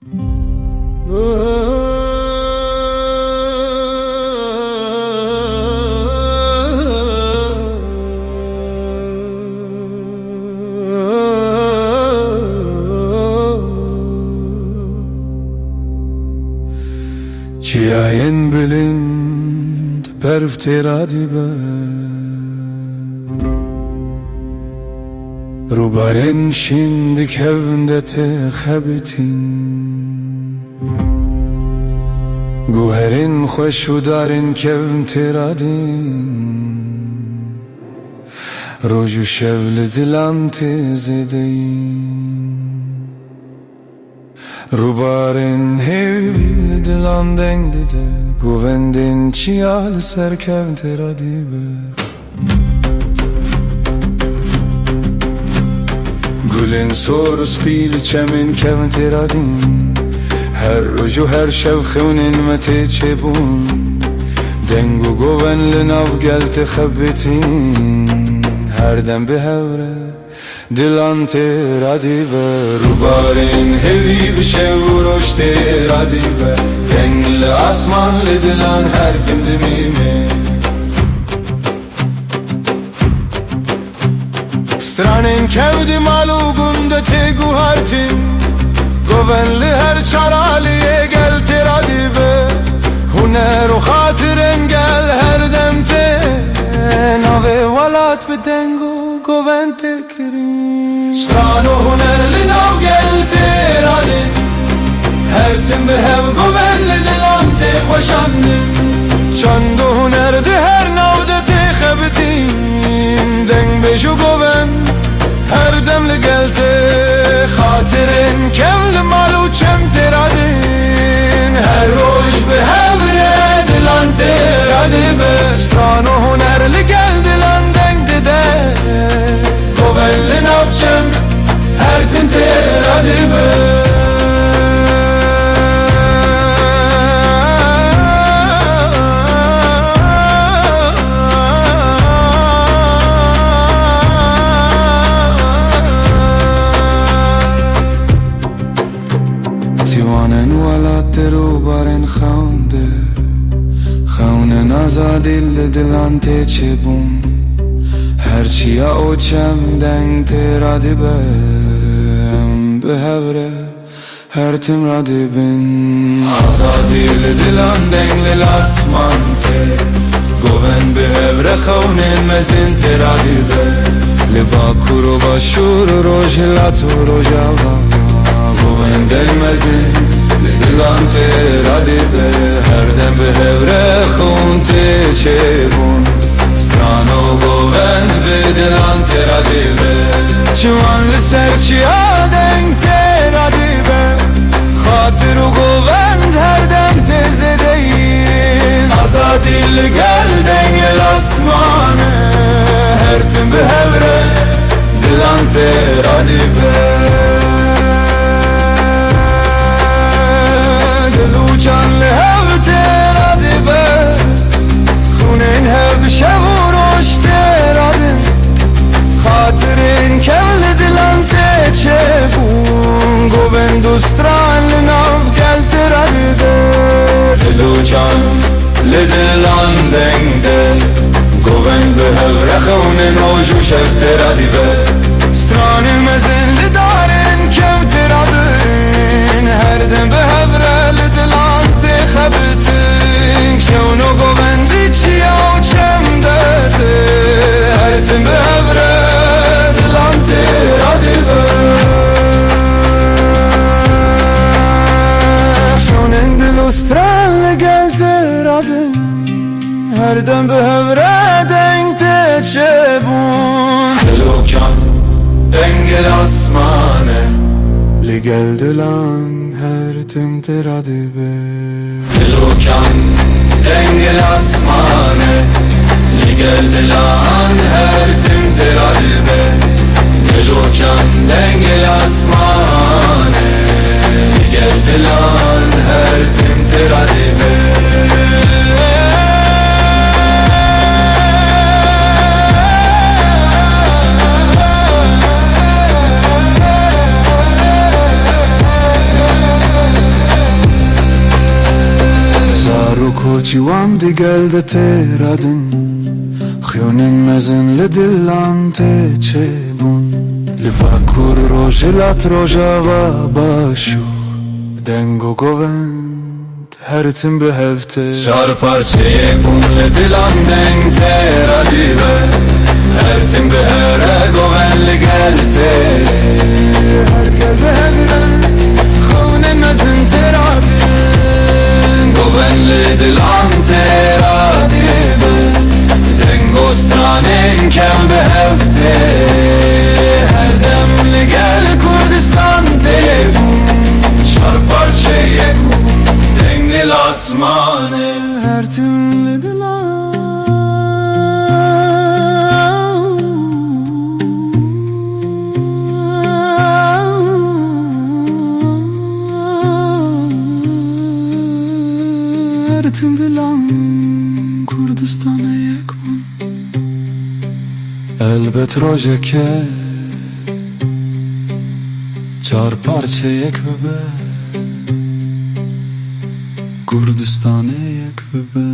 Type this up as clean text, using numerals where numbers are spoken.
Ciayen blind perftera dibe Rubaren şimdi kevnde te xebitin Guherin xoşu darin kevn teradin Roju şevli dilan tezedeyin Rubarin hevli dilan dengdide Guvendin çiyal serkevn teradibe Gülün sorus pil çemin kevn teradin Her roju her şevxunin mete çebun Dengu govenli nav gel texebbetin Her dem behevre dilan teradibe Rubarin hevi bir şevroş teradibe Dengli asmanlı dilan her tim dimime Stranin kevdi malugunda tegu hartin Govenli her çaraliye gel teradibe Huner o hatiren gel her demte Nave valat bedengu goven tekirin Strano hunerli nav gel teradin Her tim behev govenli dilante xoşandin Çando hunerdi her navde texebitin Deng beju goven her demli gelte Hatirin kevli malu çem teradin Her roj behevre dilan teradibe Strano hunerli gel dilan dengdi de Govenli navçem her tim teradibe Rubarin xaunde Xaunen azadil dilan te çebun Her çiya o çem deng te radibe Behevre her tim radibin Azadil dilan dengli lasman te Goven behevre xaunen mezin te radibe Liba kuru başur rojilat rojava Goven delmezin dilan teradibe Her dem behevre xun te çebun Strano govend be dilan teradibe Çivanlı serçiya denk teradibe Xatiru govend her dem tezedeyin Azadil gel dengel asmane Her tim behevre dilan teradibe Canlı hev teradibe Xunin hev şevroş teradin Hatirin kevli dilan te çebun Govendu stranli nav gel teradibe Dilucan li dilan dengde Goven behevre xunin oju şev teradibe Strani mezin li darin kev teradin Her dem behevre li dilan texebitin Şevno govendi çiya o çemdete Her tim behevre dilan teradibe Şonin dilustranli gel teradin Her dem behevre denk te çebun Dilukan dengel asmane Li gel dilan her tim teradibe Dilukan dengel asmane Li gel dilan her tim teradibe Dilukan dengel asmane Li gel dilan her tim teradibe جوان دی گل ده تیرادن خیونن مزن لدلان ته چه بون لباکور روژلات روژا و باشو دنگو گوند هرتن به هفته Çar parçaya kumle dilan denk teradi be Hertim be here govenli gelte Her gel به هفرن خونن مزن تیرادن Govenli dilan teradi be Dengostranen kem be hefte Her demli gel Kurdistan telefon Çar parçaya kum dengli lasmane her timli dilan Kurdistan'a yakman Elbet rojeke Çar parça yek be Kurdistan'a yek be